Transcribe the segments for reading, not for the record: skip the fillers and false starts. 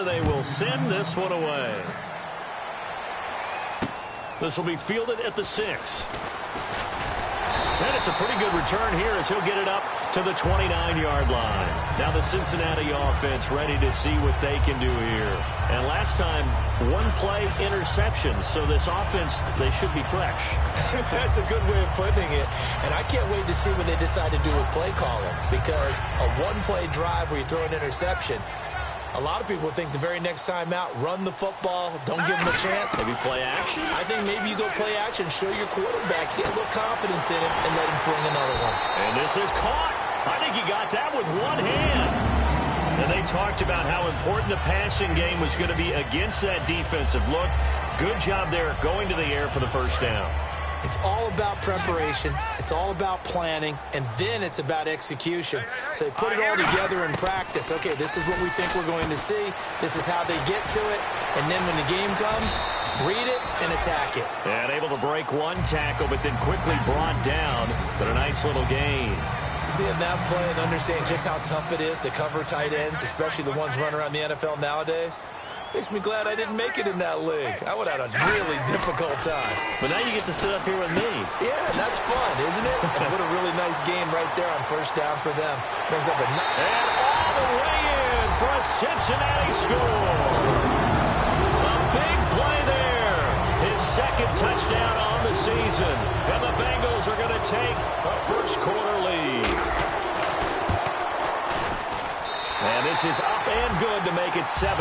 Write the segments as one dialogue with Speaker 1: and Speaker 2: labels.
Speaker 1: and they will send this one away. This will be fielded at the 6. And it's a pretty good return here as he'll get it up to the 29-yard line. Now the Cincinnati offense ready to see what they can do here. And last time, one play interception. So this offense, they should be fresh.
Speaker 2: That's a good way of putting it. And I can't wait to see what they decide to do with play calling. Because a one-play drive where you throw an interception, a lot of people think the very next time out, run the football, don't give them a chance.
Speaker 1: Maybe play action?
Speaker 2: I think maybe you go play action, show your quarterback, get a little confidence in him, and let him fling another one.
Speaker 1: And this is caught. I think he got that with one hand. And they talked about how important the passing game was going to be against that defensive look. Good job there going to the air for the first down.
Speaker 2: It's all about preparation. It's all about planning. And then it's about execution. So they put it all together in practice. Okay, this is what we think we're going to see. This is how they get to it. And then when the game comes, read it and attack it.
Speaker 1: And able to break one tackle, but then quickly brought down. But a nice little gain.
Speaker 2: Seeing that play and understanding just how tough it is to cover tight ends, especially the ones running around the NFL nowadays, makes me glad I didn't make it in that league. I would have had a really difficult time.
Speaker 1: But now you get to sit up here with me.
Speaker 2: Yeah, that's fun, isn't it? And what a really nice game right there on first down for them. Brings up a...
Speaker 1: And all the way in for a Cincinnati score. A big play there. His second touchdown on the season. And the Bengals are going to take a first-quarter lead. And this is up and good to make it 7-3.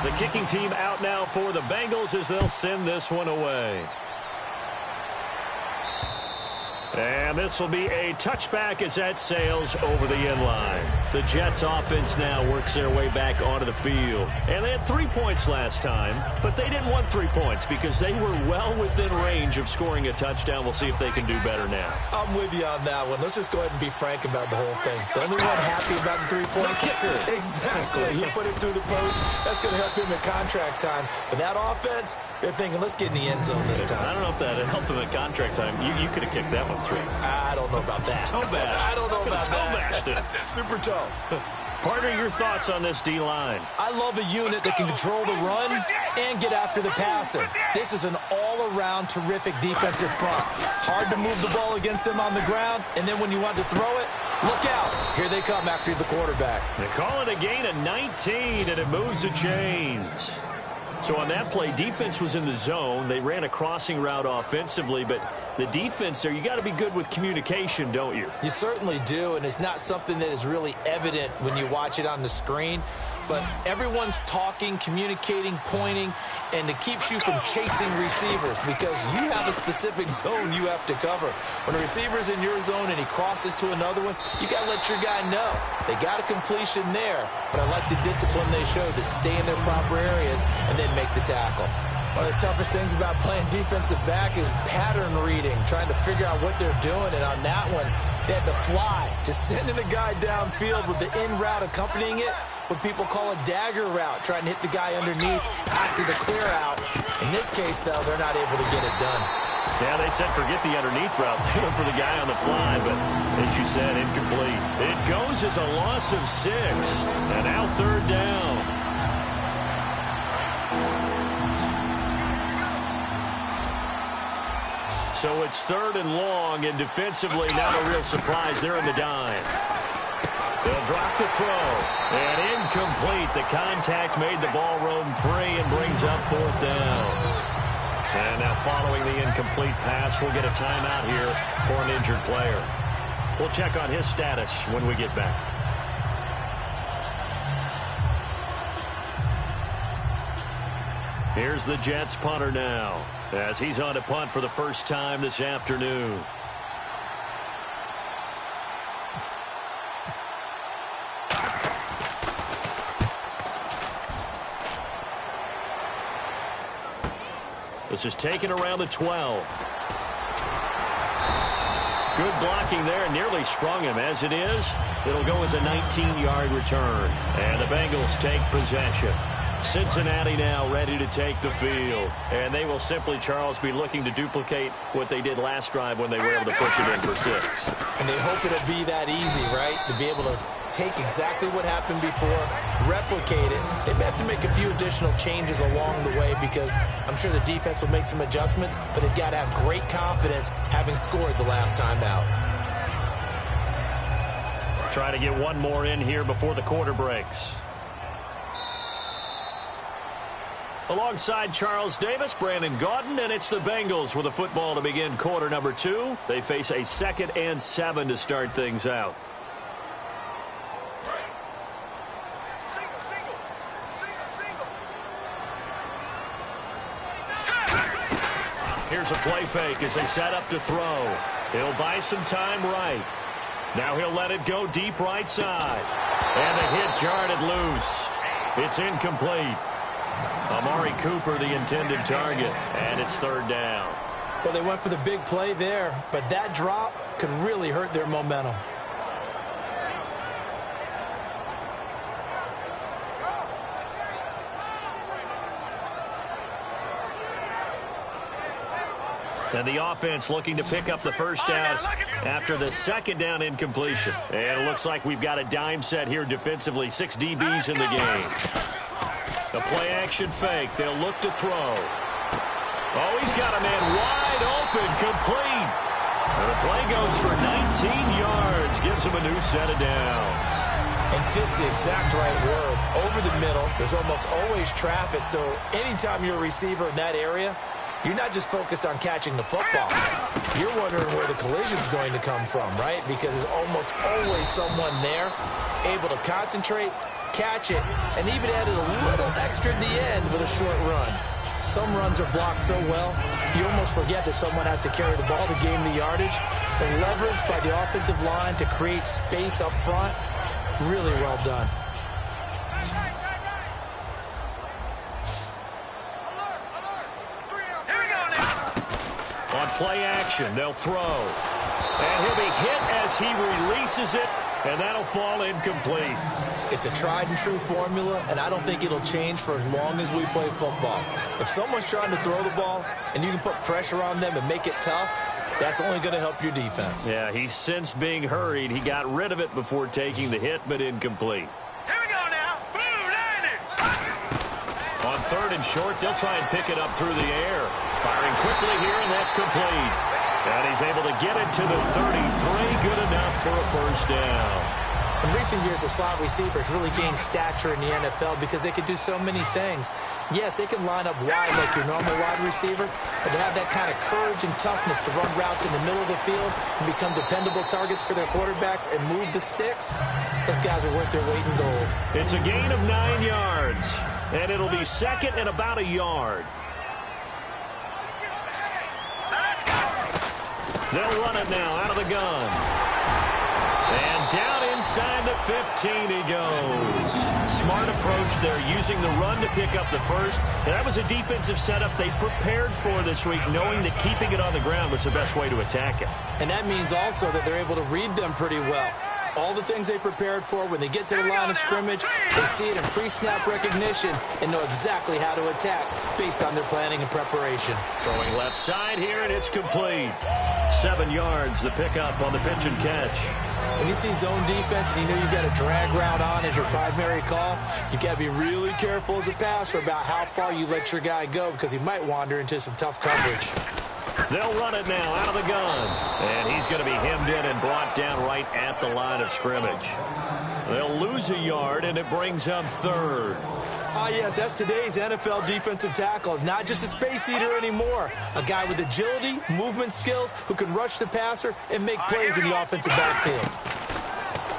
Speaker 1: The kicking team out now for the Bengals as they'll send this one away. And this will be a touchback as that sails over the end line. The Jets offense now works their way back onto the field. And they had 3 points last time, but they didn't want 3 points because they were well within range of scoring a touchdown. We'll see if they can do better now.
Speaker 2: I'm with you on that one. Let's just go ahead and be frank about the whole thing. The only one happy about the three-point
Speaker 1: kicker.
Speaker 2: Exactly. He put it through the post. That's going to help him at contract time. But that offense, they're thinking, let's get in the end zone this time.
Speaker 1: I don't know if that helped him at contract time. You could have kicked that one through.
Speaker 2: I don't know about that.
Speaker 1: Toe bash.
Speaker 2: I don't know about that.
Speaker 1: Toe bashed it.
Speaker 2: Super toe.
Speaker 1: Partner, your thoughts on this D-line?
Speaker 2: I love a unit that can control the run and get after the passer. This is an all-around terrific defensive front. Hard to move the ball against them on the ground, and then when you want to throw it, look out. Here they come after the quarterback.
Speaker 1: They call it a gain of 19, and it moves the chains. So on that play, defense was in the zone. They ran a crossing route offensively, but the defense there, you got to be good with communication, don't you?
Speaker 2: You certainly do, and it's not something that is really evident when you watch it on the screen. But everyone's talking, communicating, pointing, and it keeps you from chasing receivers because you have a specific zone you have to cover. When a receiver's in your zone and he crosses to another one, you got to let your guy know. They got a completion there, but I like the discipline they showed to stay in their proper areas and then make the tackle. One of the toughest things about playing defensive back is pattern reading, trying to figure out what they're doing, and on that one, they had to fly, just sending a guy downfield with the in route accompanying it. What people call a dagger route, trying to hit the guy underneath after the clear out. In this case, though, they're not able to get it done.
Speaker 1: Yeah, they said forget the underneath route. They went for the guy on the fly, but as you said, incomplete. It goes as a loss of 6, and now third down. So it's third and long, and defensively, not a real surprise. They're in the dime. They'll drop the throw. And incomplete. The contact made the ball roam free and brings up fourth down. And now following the incomplete pass, we'll get a timeout here for an injured player. We'll check on his status when we get back. Here's the Jets punter now as he's on to punt for the first time this afternoon. This is taken around the 12. Good blocking there. Nearly sprung him. As it is, it'll go as a 19-yard return. And the Bengals take possession. Cincinnati now ready to take the field. And they will simply, Charles, be looking to duplicate what they did last drive when they were able to push it in for 6.
Speaker 2: And they hope it'll be that easy, right? To be able to take exactly what happened before, replicate it. They may have to make a few additional changes along the way because I'm sure the defense will make some adjustments, but they've got to have great confidence having scored the last time out.
Speaker 1: Try to get one more in here before the quarter breaks. Alongside Charles Davis, Brandon Gaudin, and it's the Bengals with a football to begin quarter number 2. They face a 2nd and 7 to start things out. Here's a play fake as they set up to throw. He'll buy some time right. Now he'll let it go deep right side. And the hit jarred it loose. It's incomplete. Amari Cooper, the intended target, and it's 3rd down.
Speaker 2: Well, they went for the big play there, but that drop could really hurt their momentum.
Speaker 1: And the offense looking to pick up the first down after the 2nd down incompletion. And it looks like we've got a dime set here defensively. 6 DBs in the game. The play-action fake. They'll look to throw. Oh, he's got a man wide open, complete. And the play goes for 19 yards. Gives him a new set of downs.
Speaker 2: And fits the exact right word. Over the middle, there's almost always traffic. So anytime you're a receiver in that area, you're not just focused on catching the football. You're wondering where the collision's going to come from, right? Because there's almost always someone there able to concentrate, catch it, and even added a little extra at the end with a short run. Some runs are blocked so well, you almost forget that someone has to carry the ball to gain the yardage. The leverage by the offensive line to create space up front, really well done.
Speaker 1: On play action, they'll throw. And he'll be hit as he releases it, and that'll fall incomplete.
Speaker 2: It's a tried-and-true formula, and I don't think it'll change for as long as we play football. If someone's trying to throw the ball and you can put pressure on them and make it tough, that's only going to help your defense.
Speaker 1: Yeah, he's since being hurried. He got rid of it before taking the hit, but incomplete.
Speaker 3: Here we go now. Blue landed.
Speaker 1: On 3rd and short, they'll try and pick it up through the air. Firing quickly here, and that's complete. And he's able to get it to the 33. Good enough for a first down.
Speaker 2: In recent years, the slot receivers really gained stature in the NFL because they can do so many things. Yes, they can line up wide like your normal wide receiver, but to have that kind of courage and toughness to run routes in the middle of the field and become dependable targets for their quarterbacks and move the sticks, those guys are worth their weight in gold.
Speaker 1: It's a gain of 9 yards, and it'll be 2nd and about a yard. They'll run it now out of the gun. And down inside the 15 he goes. Smart approach there, using the run to pick up the first. And that was a defensive setup they prepared for this week, knowing that keeping it on the ground was the best way to attack it.
Speaker 2: And that means also that they're able to read them pretty well. All the things they prepared for, when they get to the line of scrimmage, they see it in pre-snap recognition and know exactly how to attack based on their planning and preparation.
Speaker 1: Throwing left side here, and it's complete. 7 yards, the pickup on the pitch and catch.
Speaker 2: When you see zone defense and you know you've got a drag route on as your primary call, you've got to be really careful as a passer about how far you let your guy go because he might wander into some tough coverage.
Speaker 1: They'll run it now out of the gun. And he's going to be hemmed in and brought down right at the line of scrimmage. They'll lose a yard, and it brings up 3rd.
Speaker 2: Ah, yes, that's today's NFL defensive tackle. Not just a space eater anymore. A guy with agility, movement skills, who can rush the passer and make plays in the offensive backfield.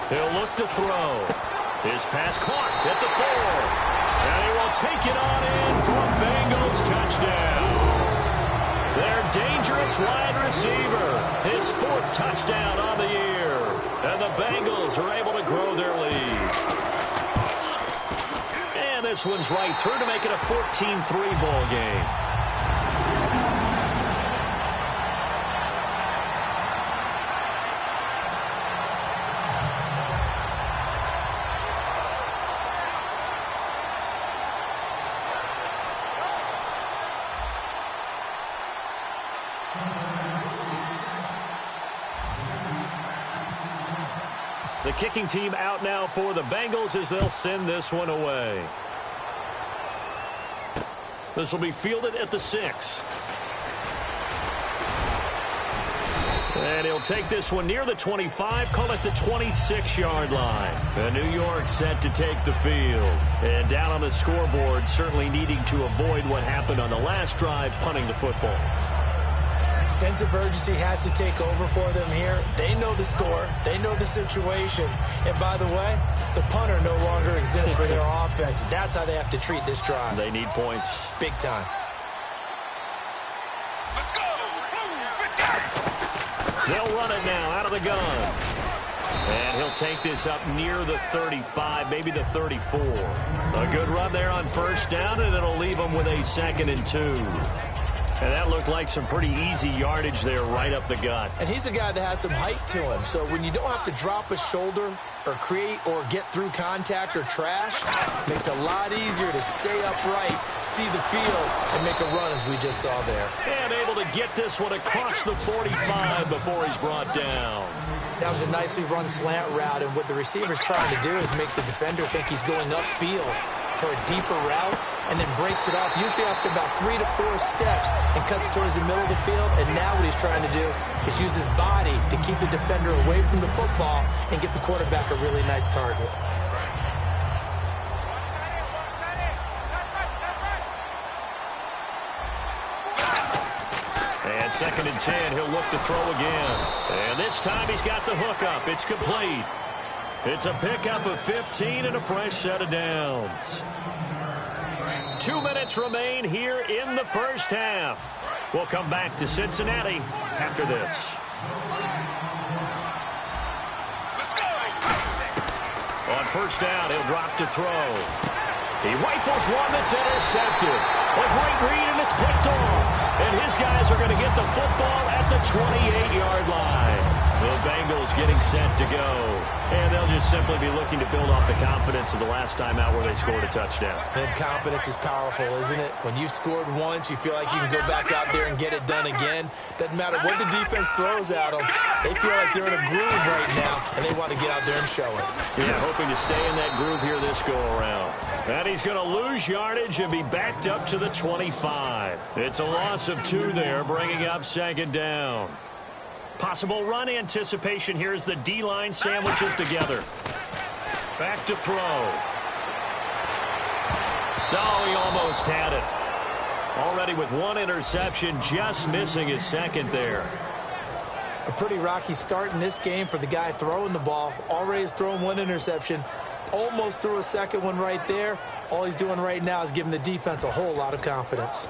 Speaker 1: He'll look to throw. His pass caught at the 4. And he will take it on in for a Bengals touchdown. Their dangerous wide receiver. His 4th touchdown on the year. And the Bengals are able to grow their lead. And this one's right through to make it a 14-3 ball game. The kicking team out now for the Bengals as they'll send this one away. This will be fielded at the 6. And he'll take this one near the 25, call it the 26-yard line. And New York set to take the field. And down on the scoreboard, certainly needing to avoid what happened on the last drive, punting the football.
Speaker 2: Sense of urgency has to take over for them here. They know the score. They know the situation. And by the way, the punter no longer exists for their offense. That's how they have to treat this drive.
Speaker 1: They need points.
Speaker 2: Big time.
Speaker 3: Let's go.
Speaker 1: They'll run it now out of the gun. And he'll take this up near the 35, maybe the 34. A good run there on first down, and it'll leave them with a 2nd and 2. And that looked like some pretty easy yardage there right up the gut.
Speaker 2: And he's a guy that has some height to him. So when you don't have to drop a shoulder or create or get through contact or trash, it makes it a lot easier to stay upright, see the field, and make a run as we just saw there.
Speaker 1: And able to get this one across the 45 before he's brought down.
Speaker 2: That was a nicely run slant route, and what the receiver's trying to do is make the defender think he's going upfield for a deeper route, and then breaks it off, usually after about 3 to 4 steps, and cuts towards the middle of the field. And now what he's trying to do is use his body to keep the defender away from the football and get the quarterback a really nice target.
Speaker 1: And 2nd and 10, he'll look to throw again. And this time he's got the hook up. It's complete. It's a pickup of 15 and a fresh set of downs. 2 minutes remain here in the first half. We'll come back to Cincinnati after this.
Speaker 3: Let's go.
Speaker 1: On first down, he'll drop to throw. He rifles one that's intercepted. A great read, and it's picked off. And his guys are going to get the football at the 28-yard line. The Bengals getting set to go. And they'll just simply be looking to build off the confidence of the last time out where they scored a touchdown.
Speaker 2: And confidence is powerful, isn't it? When you've scored once, you feel like you can go back out there and get it done again. Doesn't matter what the defense throws at them. They feel like they're in a groove right now, and they want to get out there and show it.
Speaker 1: Yeah, hoping to stay in that groove here this go-around. And he's going to lose yardage and be backed up to the 25. It's a loss of 2 there, bringing up 2nd down. Possible run anticipation here as the D-line sandwiches together. Back to throw. Oh, he almost had it. Already with 1 interception, just missing his 2nd there.
Speaker 2: A pretty rocky start in this game for the guy throwing the ball. Already has thrown 1 interception. Almost threw a 2nd one right there. All he's doing right now is giving the defense a whole lot of confidence.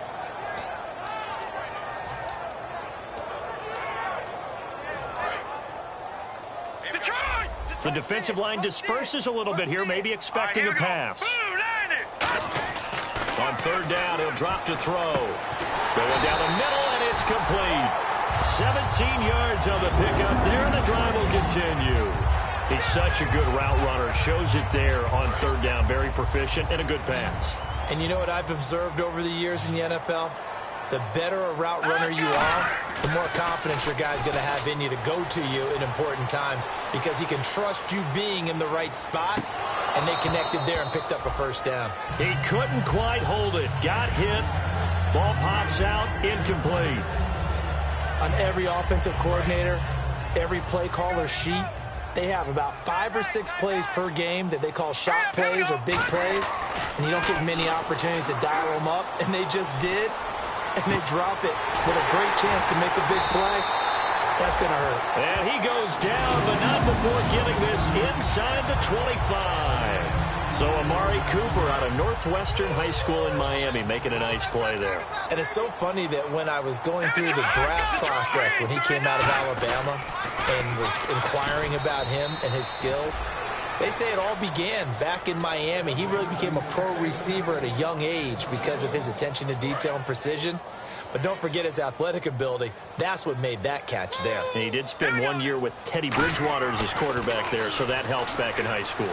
Speaker 1: The defensive line disperses a little bit here, maybe expecting a pass. On 3rd down, he'll drop to throw. Going down the middle, and it's complete. 17 yards on the pickup there, and the drive will continue. He's such a good route runner. Shows it there on 3rd down. Very proficient and a good pass.
Speaker 2: And you know what I've observed over the years in the NFL? The better a route runner you are, the more confidence your guy's going to have in you to go to you in important times, because he can trust you being in the right spot, and they connected there and picked up a 1st down.
Speaker 1: He couldn't quite hold it. Got hit. Ball pops out. Incomplete.
Speaker 2: On every offensive coordinator, every play caller sheet, they have about 5 or 6 plays per game that they call shot plays or big plays, and you don't get many opportunities to dial them up, and they just did. And they drop it with a great chance to make a big play. That's going to hurt.
Speaker 1: And he goes down, but not before getting this inside the 25. So Amari Cooper out of Northwestern High School in Miami making a nice play there.
Speaker 2: And it's so funny that when I was going through the draft process when he came out of Alabama and was inquiring about him and his skills, they say it all began back in Miami. He really became a pro receiver at a young age because of his attention to detail and precision. But don't forget his athletic ability. That's what made that catch there.
Speaker 1: And he did spend 1 year with Teddy Bridgewater as his quarterback there, so that helped back in high school.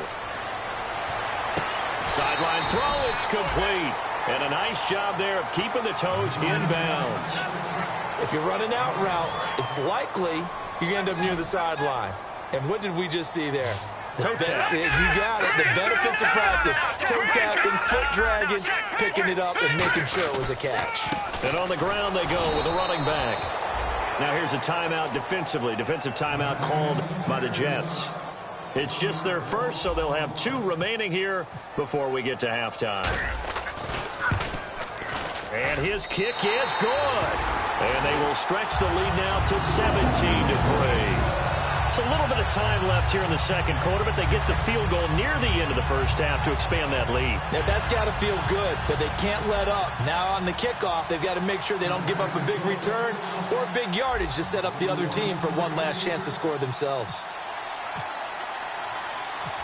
Speaker 1: Sideline throw, it's complete. And a nice job there of keeping the toes inbounds.
Speaker 2: If you run an out route, it's likely you're going to end up near the sideline. And what did we just see there?
Speaker 1: Toe tap.
Speaker 2: You got it. The benefits of practice. Toe tapping, foot dragging, picking it up, and making sure it was a catch.
Speaker 1: And on the ground they go with a running back. Now here's a timeout defensively. Defensive timeout called by the Jets. It's just their first, so they'll have 2 remaining here before we get to halftime. And his kick is good. And they will stretch the lead now to 17-3. It's a little bit of time left here in the second quarter, but they get the field goal near the end of the first half to expand that lead.
Speaker 2: Now, that's got to feel good, but they can't let up. Now on the kickoff, they've got to make sure they don't give up a big return or big yardage to set up the other team for one last chance to score themselves.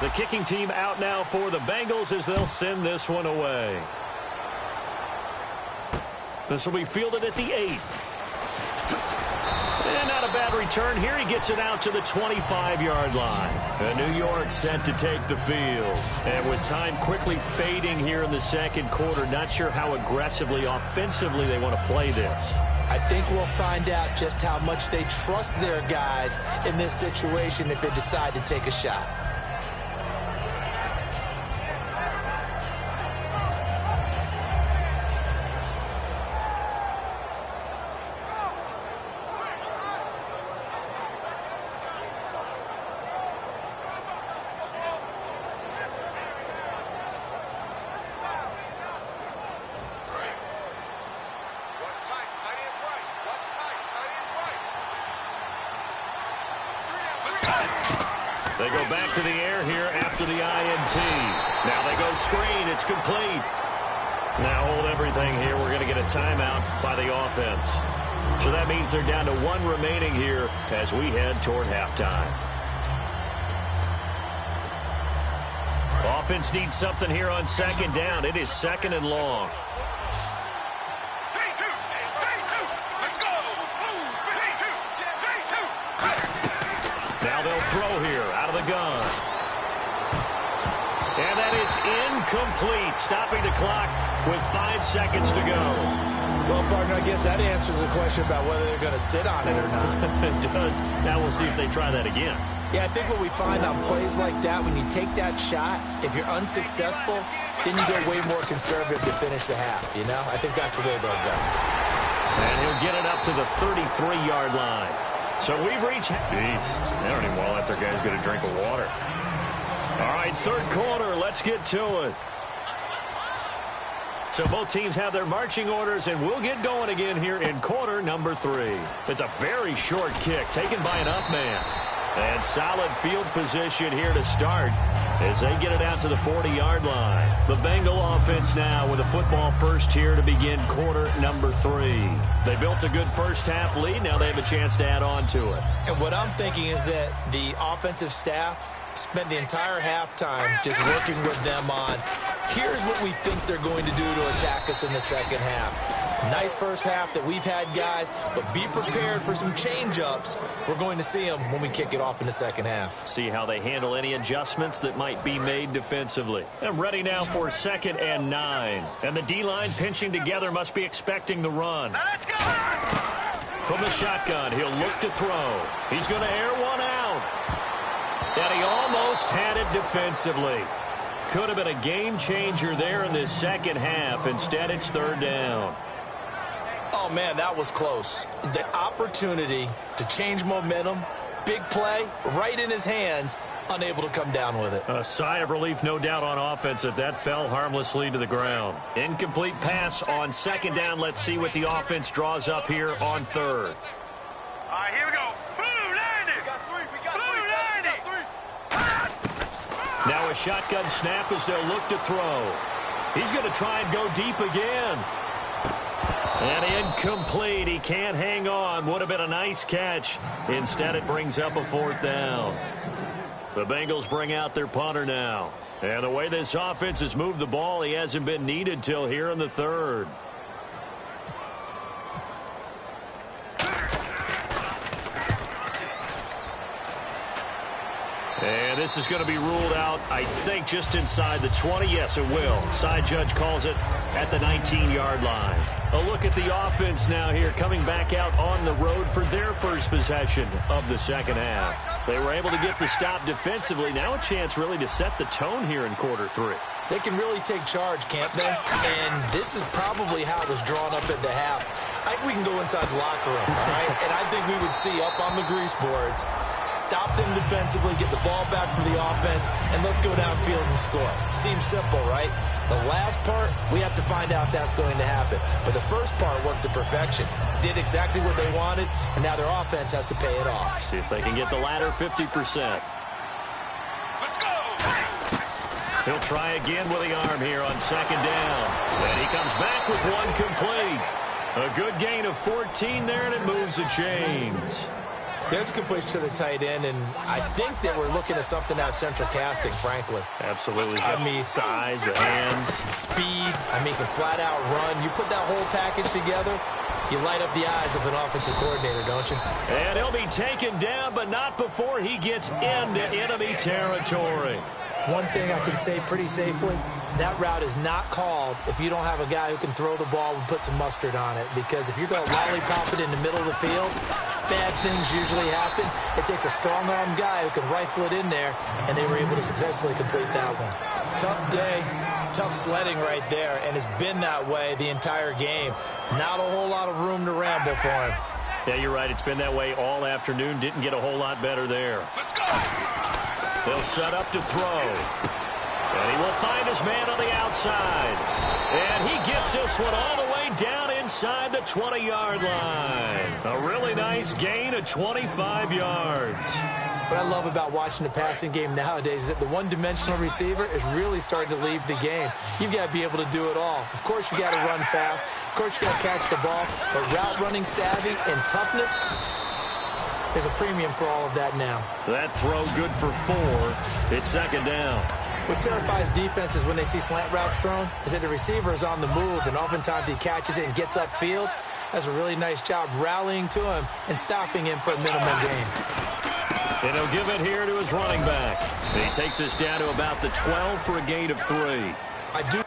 Speaker 1: The kicking team out now for the Bengals as they'll send this one away. This will be fielded at the 8. And not a bad return here. He gets it out to the 25-yard line. And New York set to take the field. And with time quickly fading here in the second quarter, not sure how aggressively, offensively they want to play this.
Speaker 2: I think we'll find out just how much they trust their guys in this situation if they decide to take a shot.
Speaker 1: They go back to the air here after the INT. Now they go screen. It's complete. Now hold everything here. We're going to get a timeout by the offense. So that means they're down to 1 remaining here as we head toward halftime. Offense needs something here on second down. It is second and long. Now they'll throw here out of the gun. And that is incomplete, stopping the clock with 5 seconds to go.
Speaker 2: Well, partner, I guess that answers the question about whether they're going to sit on it or not.
Speaker 1: It does. Now we'll see if they try that again.
Speaker 2: Yeah, I think what we find on plays like that, when you take that shot, if you're unsuccessful, then you go way more conservative to finish the half, you know? I think that's the way they'll go.
Speaker 1: And he'll get it up to the 33-yard line. So we've reached... Jeez, they don't even want to let their guys get a drink of water. All right, third quarter, let's get to it. So both teams have their marching orders, and we'll get going again here in quarter number 3. It's a very short kick taken by an up man. And solid field position here to start as they get it out to the 40-yard line. The Bengal offense now with a football first here to begin quarter number 3. They built a good first half lead. Now they have a chance to add on to it.
Speaker 2: And what I'm thinking is that the offensive staff spent the entire halftime just working with them on, here's what we think they're going to do to attack us in the second half. Nice first half that we've had, guys, but be prepared for some change-ups. We're going to see them when we kick it off in the second half.
Speaker 1: See how they handle any adjustments that might be made defensively. And ready now for 2nd and 9. And the D-line pinching together must be expecting the run.
Speaker 3: Let's go!
Speaker 1: From the shotgun, he'll look to throw. He's going to air one out. And he almost had it defensively. Could have been a game changer there in this second half. Instead, it's third down.
Speaker 2: Oh, man, that was close. The opportunity to change momentum, big play, right in his hands, unable to come down with it.
Speaker 1: A sigh of relief, no doubt, on offense that fell harmlessly to the ground. Incomplete pass on second down. Let's see what the offense draws up here on third.
Speaker 3: All right, here we go. Blue 90. We got 3. We got Blue 90.
Speaker 1: Now a shotgun snap as they'll look to throw. He's going to try and go deep again. And incomplete. He can't hang on. Would have been a nice catch. Instead, it brings up a 4th down. The Bengals bring out their punter now. And the way this offense has moved the ball, he hasn't been needed till here in the third. And this is going to be ruled out, I think, just inside the 20. Yes, it will. Side judge calls it at the 19-yard line. A look at the offense now here, coming back out on the road for their first possession of the second half. They were able to get the stop defensively. Now a chance really to set the tone here in quarter 3.
Speaker 2: They can really take charge, can't they? And this is probably how it was drawn up at the half. I think we can go inside the locker room, all right? And I think we would see up on the grease boards, stop them defensively, get the ball back for the offense, and let's go downfield and score. Seems simple, right? The last part, we have to find out if that's going to happen. But the first part worked to perfection. Did exactly what they wanted, and now their offense has to pay it off.
Speaker 1: See if they can get the latter 50%. He'll try again with the arm here on second down. And he comes back with one complete. A good gain of 14 there, and it moves the chains.
Speaker 2: There's a completion to the tight end, and I think that we're looking at something out of central casting, frankly.
Speaker 1: Absolutely.
Speaker 2: I mean,
Speaker 1: size, the hands.
Speaker 2: Speed. I mean, can flat out run. You put that whole package together, you light up the eyes of an offensive coordinator, don't you?
Speaker 1: And he'll be taken down, but not before he gets into enemy territory.
Speaker 2: One thing I can say pretty safely, that route is not called if you don't have a guy who can throw the ball and put some mustard on it. Because if you're going to lollipop it in the middle of the field, bad things usually happen. It takes a strong-arm guy who can rifle it in there, and they were able to successfully complete that one. Tough day, tough sledding right there, and it's been that way the entire game. Not a whole lot of room to ramble for him.
Speaker 1: Yeah, you're right. It's been that way all afternoon. Didn't get a whole lot better there.
Speaker 3: Let's go!
Speaker 1: They'll set up to throw. And he will find his man on the outside. And he gets this one all the way down inside the 20-yard line. A really nice gain of 25 yards.
Speaker 2: What I love about watching the passing game nowadays is that the one-dimensional receiver is really starting to leave the game. You've got to be able to do it all. Of course, you got to run fast. Of course, you got to catch the ball. But route running savvy and toughness, there's a premium for all of that now.
Speaker 1: That throw good for 4. It's second down.
Speaker 2: What terrifies defenses when they see slant routes thrown is that the receiver is on the move, and oftentimes he catches it and gets upfield. Does a really nice job rallying to him and stopping him for a minimal gain.
Speaker 1: And he'll give it here to his running back. And he takes us down to about the 12 for a gain of 3.
Speaker 2: I do.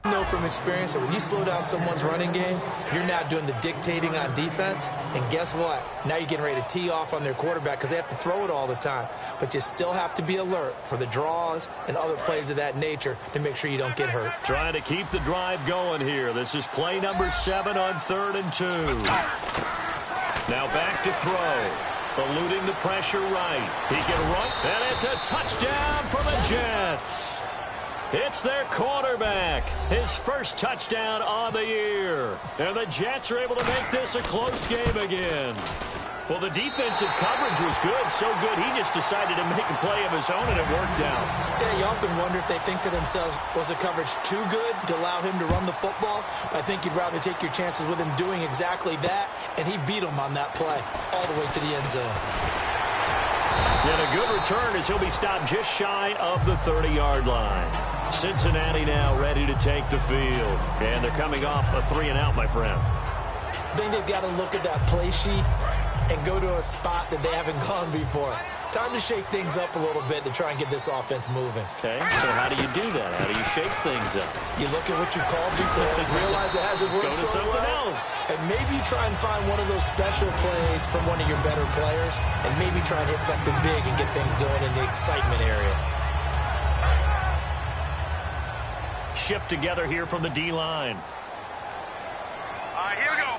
Speaker 2: Know from experience that when you slow down someone's running game, you're now doing the dictating on defense, and guess what? Now you're getting ready to tee off on their quarterback because they have to throw it all the time. But you still have to be alert for the draws and other plays of that nature to make sure you don't get hurt.
Speaker 1: Trying to keep the drive going here. This is play number 7 on 3rd and 2. Now back to throw. Eluding the pressure right. He can run, and it's a touchdown for the Jets. It's their quarterback, his first touchdown of the year. And the Jets are able to make this a close game again. Well, the defensive coverage was good, so good he just decided to make a play of his own, and it worked out.
Speaker 2: Yeah, you often wonder if they think to themselves, was the coverage too good to allow him to run the football? But I think you'd rather take your chances with him doing exactly that, and he beat him on that play all the way to the end zone.
Speaker 1: And a good return as he'll be stopped just shy of the 30-yard line. Cincinnati now ready to take the field. And they're coming off a 3-and-out, my friend.
Speaker 2: I think they've got to look at that play sheet and go to a spot that they haven't gone before. Time to shake things up a little bit to try and get this offense moving.
Speaker 1: Okay, so how do you do that? How do you shake things up?
Speaker 2: You look at what you called before, realize it hasn't worked
Speaker 1: so
Speaker 2: so
Speaker 1: something
Speaker 2: well,
Speaker 1: else.
Speaker 2: and maybe try and find one of those special plays from one of your better players, and maybe try and hit something big and get things going in the excitement area.
Speaker 1: Shift together here from the D-line.
Speaker 3: All right, here we go.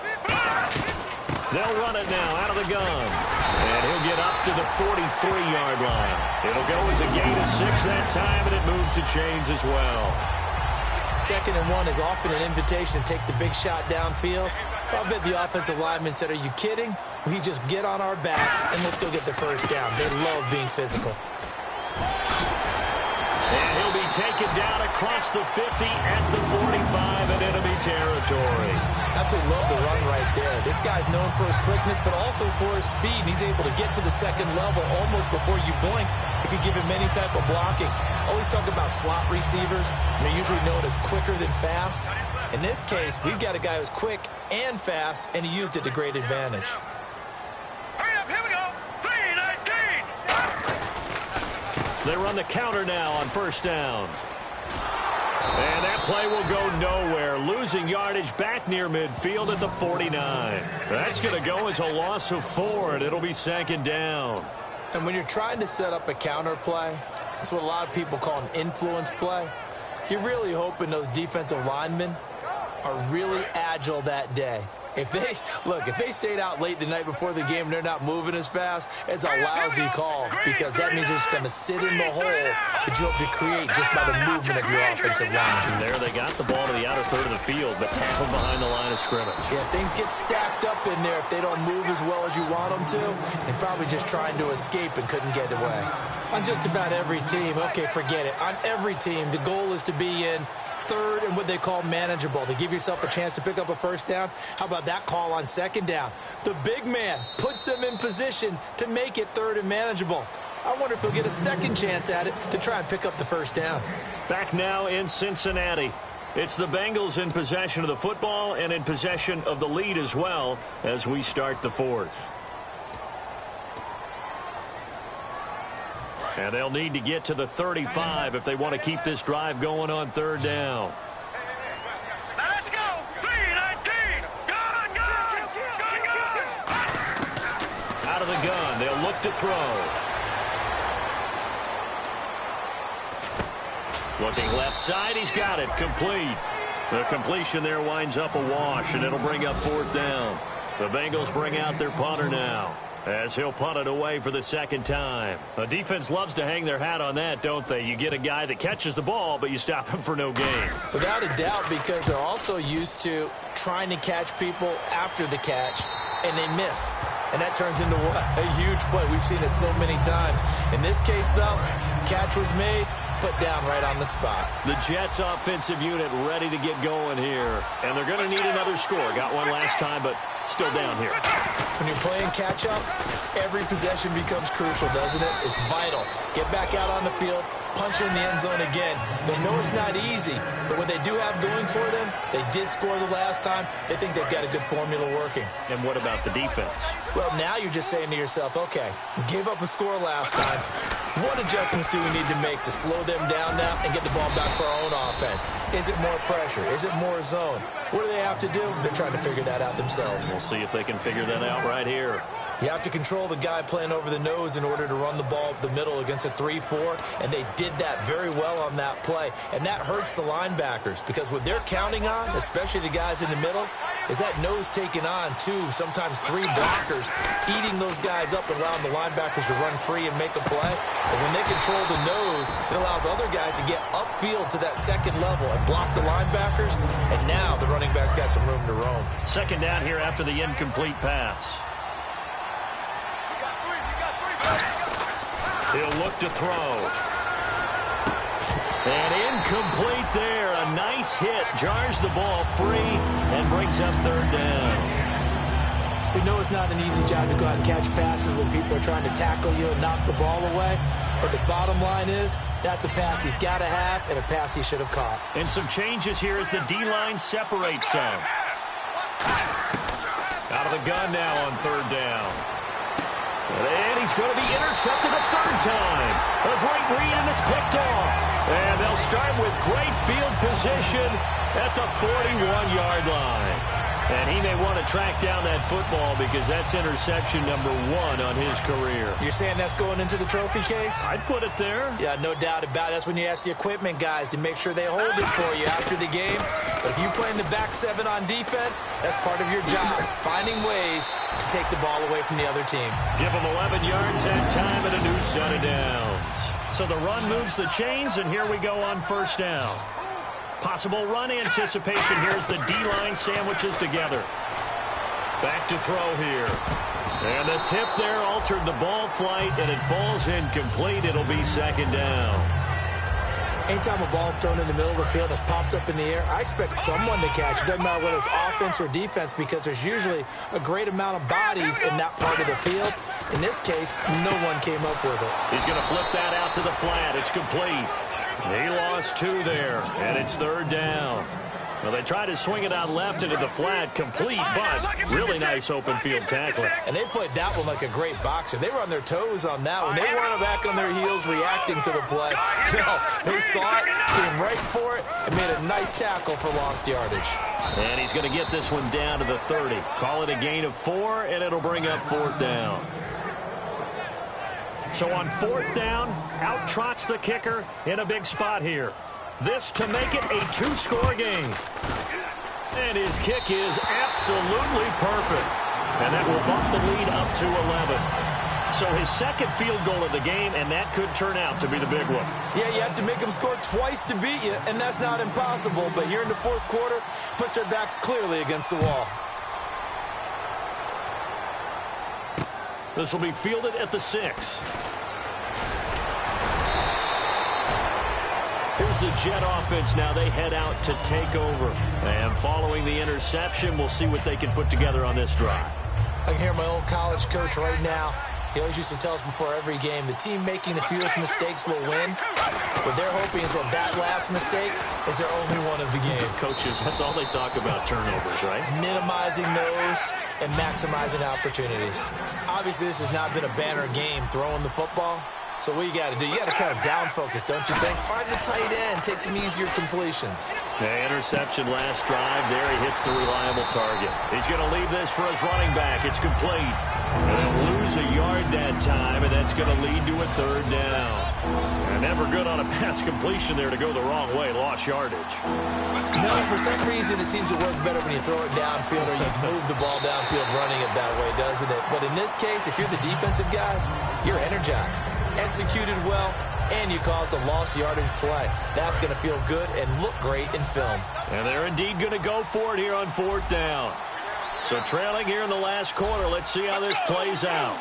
Speaker 1: They'll run it now out of the gun. And he'll get up to the 43-yard line. It'll go as a gain of 6 that time, and it moves the chains as well.
Speaker 2: 2nd and 1 is often an invitation to take the big shot downfield. I bet the offensive lineman said, are you kidding? We just get on our backs, and let's go get the first down. They love being physical.
Speaker 1: And he'll be taken down across the 50 at the 45 and enemy territory.
Speaker 2: Absolutely love the run right there. This guy's known for his quickness, but also for his speed. He's able to get to the second level almost before you blink if you give him any type of blocking. Always talk about slot receivers, and they're usually known as quicker than fast. In this case, we've got a guy who's quick and fast, and he used it to great advantage.
Speaker 3: Hurry up, here we go. 319.
Speaker 1: They run the counter now on first down. And that play will go nowhere, losing yardage back near midfield at the 49. That's going to go as a loss of 4, and it'll be second down.
Speaker 2: And when you're trying to set up a counter play, that's what a lot of people call an influence play. You're really hoping those defensive linemen are really agile that day. If they stayed out late the night before the game and they're not moving as fast, it's a lousy call because that means they're just going to sit in the hole that you hope to create just by the movement of your offensive line.
Speaker 1: And there they got the ball to the outer third of the field, but tackled behind the line of scrimmage.
Speaker 2: Yeah, things get stacked up in there if they don't move as well as you want them to, and probably just trying to escape and couldn't get away. On just about every team, okay, forget it. On every team, the goal is to be in third and what they call manageable, to give yourself a chance to pick up a first down. How about that call on second down? The big man puts them in position to make it third and manageable. I wonder if he'll get a second chance at it to try and pick up the first down.
Speaker 1: Back now in Cincinnati. It's the Bengals in possession of the football and in possession of the lead as well as we start the fourth. And they'll need to get to the 35 if they want to keep this drive going on third down.
Speaker 3: Now let's go. 319. Gun.
Speaker 1: Out of the gun, they'll look to throw. Looking left side, he's got it. Complete. The completion there winds up a wash, and it'll bring up fourth down. The Bengals bring out their punter now, as he'll punt it away for the second time. The defense loves to hang their hat on that, don't they? You get a guy that catches the ball, but you stop him for no gain.
Speaker 2: Without a doubt, because they're also used to trying to catch people after the catch, and they miss. And that turns into what? A huge play. We've seen it so many times. In this case, though, catch was made, put down right on the spot.
Speaker 1: The Jets offensive unit ready to get going here. And they're going to need another score. Got one last time, but still down here.
Speaker 2: When you're playing catch-up, every possession becomes crucial, doesn't it? It's vital. Get back out on the field, punch it in the end zone again. They know it's not easy, but what they do have going for them, they did score the last time. They think they've got a good formula working.
Speaker 1: And what about the defense?
Speaker 2: Well, now you're just saying to yourself, okay, we gave up a score last time. What adjustments do we need to make to slow them down now and get the ball back for our own offense? Is it more pressure? Is it more zone? What do they have to do? They're trying to figure that out themselves.
Speaker 1: We'll see if they can figure that out right here.
Speaker 2: You have to control the guy playing over the nose in order to run the ball up the middle against a 3-4, and they did that very well on that play. And that hurts the linebackers because what they're counting on, especially the guys in the middle, is that nose taking on 2, sometimes 3 blockers, eating those guys up and allowing the linebackers to run free and make a play. And when they control the nose, it allows other guys to get upfield to that second level and block the linebackers. And now the running back's got some room to roam.
Speaker 1: Second down here after the incomplete pass. He'll look to throw. And incomplete there. A nice hit. Jars the ball free and brings up third down.
Speaker 2: We know it's not an easy job to go out and catch passes when people are trying to tackle you and knock the ball away. But the bottom line is, that's a pass he's got to have and a pass he should have caught.
Speaker 1: And some changes here as the D-line separates some. Out of the gun now on third down. And he's going to be intercepted a third time. A great read, and it's picked off. And they'll start with great field position at the 41-yard line. And he may want to track down that football because that's interception number 1 on his career.
Speaker 2: You're saying that's going into the trophy case?
Speaker 1: I'd put it there.
Speaker 2: Yeah, no doubt about it. That's when you ask the equipment guys to make sure they hold it for you after the game. But if you play in the back 7 on defense, that's part of your job, finding ways to take the ball away from the other team.
Speaker 1: Give them 11 yards that time and a new set of downs. So the run moves the chains, and here we go on first down. Possible run anticipation. Here's the D-line sandwiches together. Back to throw here. And the tip there altered the ball flight, and it falls incomplete. It'll be second down.
Speaker 2: Anytime a ball's thrown in the middle of the field and it's popped up in the air, I expect someone to catch it. Doesn't matter whether it's offense or defense, because there's usually a great amount of bodies in that part of the field. In this case, no one came up with it.
Speaker 1: He's going to flip that out to the flat. It's complete. He lost 2 there, and it's 3rd down. Well, they tried to swing it out left into the flat, complete, but really nice open field tackling.
Speaker 2: And they played that one like a great boxer. They were on their toes on that one. They weren't back on their heels reacting to the play. No, they saw it, came right for it, and made a nice tackle for lost yardage.
Speaker 1: And he's going to get this one down to the 30. Call it a gain of 4, and it'll bring up 4th down. So on 4th down, out trots the kicker in a big spot here. This to make it a 2-score game. And his kick is absolutely perfect. And that will bump the lead up to 11. So his second field goal of the game, and that could turn out to be the big one.
Speaker 2: Yeah, you have to make them score twice to beat you, and that's not impossible. But here in the 4th quarter, puts their backs clearly against the wall.
Speaker 1: This will be fielded at the 6. Here's the Jet offense now. They head out to take over. And following the interception, we'll see what they can put together on this drive.
Speaker 2: I can hear my old college coach right now. He always used to tell us before every game, the team making the fewest mistakes will win. What they're hoping is that last mistake is their only one of the game.
Speaker 1: Coaches, that's all they talk about, turnovers, right?
Speaker 2: Minimizing those and maximizing opportunities. Obviously, this has not been a banner game throwing the football. So what you got to do, you got to kind of down focus, don't you think? Find the tight end, take some easier completions.
Speaker 1: The interception last drive there. He hits the reliable target. He's going to leave this for his running back. It's complete. And they'll lose a yard that time, and that's going to lead to a 3rd down. And never good on a pass completion there to go the wrong way. Lost yardage.
Speaker 2: No, for some reason it seems to work better when you throw it downfield or you move the ball downfield running it that way, doesn't it? But in this case, if you're the defensive guys, you're energized. Executed well, and you caused a lost yardage play. That's going to feel good and look great in film.
Speaker 1: And they're indeed going to go for it here on 4th down. So trailing here in the last quarter, let's see how this plays out.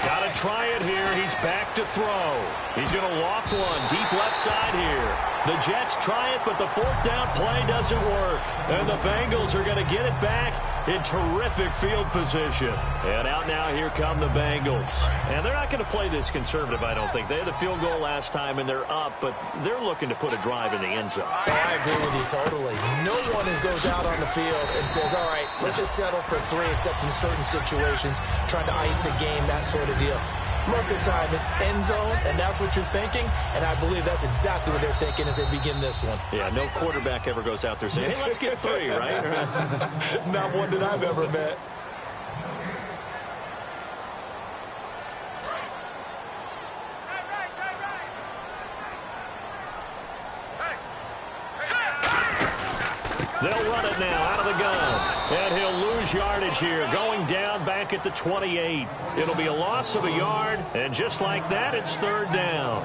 Speaker 1: Got to try it here. He's back to throw. He's going to loft one deep left side here. The Jets try it, but the 4th down play doesn't work. And the Bengals are going to get it back in terrific field position. And out now, here come the Bengals. And they're not going to play this conservative, I don't think. They had the field goal last time, and they're up, but they're looking to put a drive in the end zone.
Speaker 2: Oh, I agree with you totally. No one goes out on the field and says, all right, let's just settle for 3, except in certain situations, trying to ice a game, that sort of deal. Most of the time, it's end zone, and that's what you're thinking, and I believe that's exactly what they're thinking as they begin this one.
Speaker 1: Yeah, no quarterback ever goes out there saying, hey, let's get 3, right?
Speaker 2: Not one that I've ever met.
Speaker 1: They'll run it now out of the gun. And he'll lose yardage here, going down back at the 28. It'll be a loss of a yard, and just like that, it's 3rd down.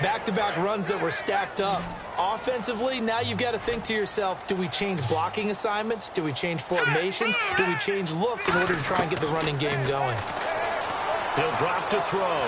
Speaker 2: Back-to-back runs that were stacked up. Offensively, now you've got to think to yourself, do we change blocking assignments? Do we change formations? Do we change looks in order to try and get the running game going?
Speaker 1: He'll drop to throw.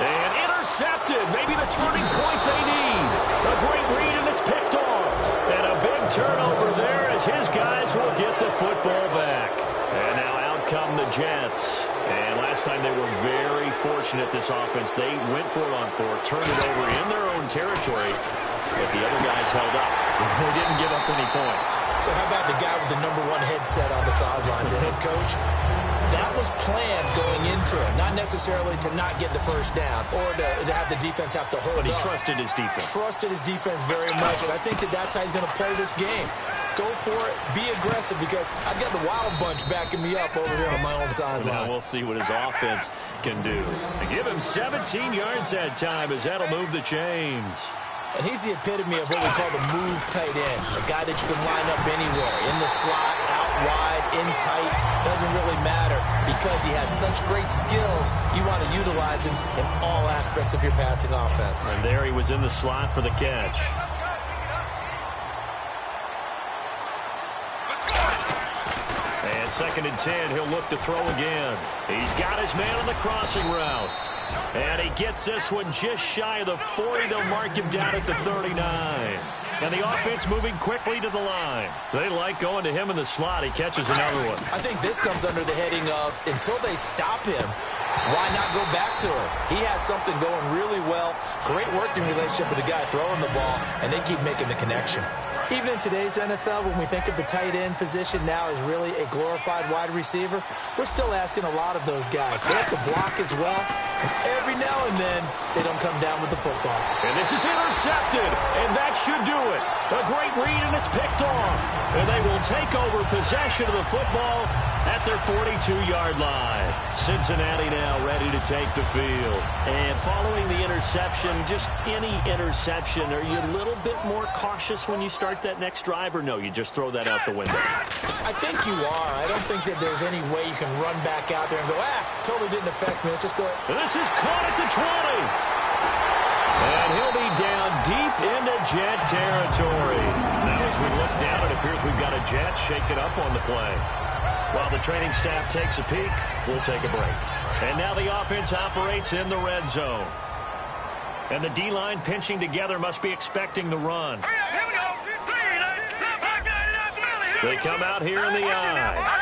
Speaker 1: And intercepted. Maybe the turning point they need. A great read, and it's picked off. And a big turnover there as his guys will get the football back. And now out come the Jets. And last time they were very fortunate, this offense. They went for it on 4, turned it over in their own territory, but the other guys held up. They didn't give up any points.
Speaker 2: So how about the guy with the #1 headset on the sidelines, the head coach? That was planned going into it, not necessarily to not get the 1st down or to have the defense have to hold up.
Speaker 1: But he trusted his defense.
Speaker 2: Trusted his defense very much, and I think that's how he's going to play this game. Go for it, be aggressive, because I've got the Wild Bunch backing me up over here on my own sideline.
Speaker 1: Now we'll see what his offense can do. And give him 17 yards that time as that'll move the chains.
Speaker 2: And he's the epitome of what we call the move tight end, a guy that you can line up anywhere, in the slot, out wide, in tight, doesn't really matter because he has such great skills. You want to utilize him in all aspects of your passing offense.
Speaker 1: And there he was in the slot for the catch. And 2nd and 10, he'll look to throw again. He's got his man on the crossing route. And he gets this one just shy of the 40. They'll mark him down at the 39. And the offense moving quickly to the line. They like going to him in the slot. He catches another one.
Speaker 2: I think this comes under the heading of, until they stop him, why not go back to him? He has something going really well. Great working relationship with the guy throwing the ball, and they keep making the connection. Even in today's NFL, when we think of the tight end position now as really a glorified wide receiver, we're still asking a lot of those guys. They have to block as well, and every now and then, they don't come down with the football.
Speaker 1: And this is intercepted, and that should do it. A great read, and it's picked off. And they will take over possession of the football at their 42-yard line. Cincinnati now ready to take the field. And following the interception, just any interception, are you a little bit more cautious when you start that next drive, or no, you just throw that out the window?
Speaker 2: I think you are. I don't think that there's any way you can run back out there and go, totally didn't affect me. Let's just go.
Speaker 1: And this is caught at the 20. And he'll be down deep into Jet territory. Now as we look down, it appears we've got a Jet shaken up on the play. While the training staff takes a peek, we'll take a break. And now the offense operates in the red zone. And the D-line pinching together must be expecting the run. They come out here in the eye.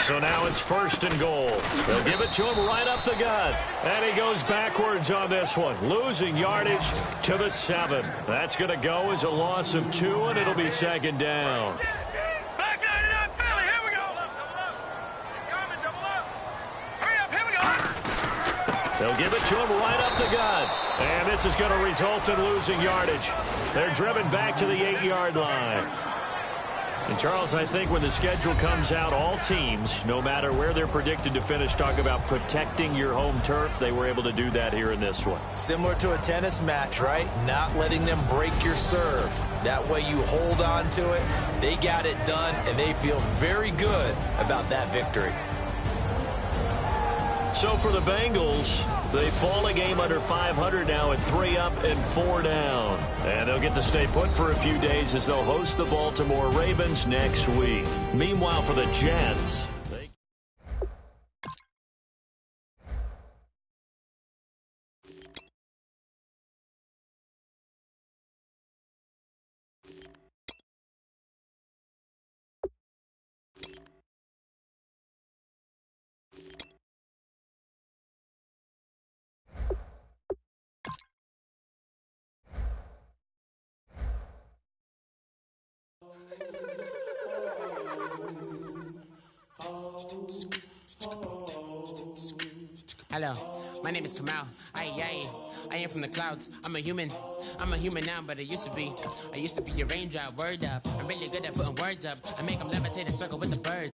Speaker 1: So now it's 1st and goal. They'll give it to him right up the gut. And he goes backwards on this one, losing yardage to the 7. That's going to go as a loss of 2, and it'll be 2nd down. They'll give it to him right up the gut. And this is going to result in losing yardage. They're driven back to the 8-yard line. And, Charles, I think when the schedule comes out, all teams, no matter where they're predicted to finish, talk about protecting your home turf. They were able to do that here in this one.
Speaker 2: Similar to a tennis match, right? Not letting them break your serve. That way you hold on to it. They got it done, and they feel very good about that victory.
Speaker 1: So for the Bengals, they fall a game under 500 now at 3 up and 4 down. And they'll get to stay put for a few days as they'll host the Baltimore Ravens next week. Meanwhile, for the Jets,
Speaker 4: Hello, my name is Kamal. I am from the clouds. I'm a human now, but I used to be a raindrop. Word up, I'm really good at putting words up. I make them levitate and circle with the birds.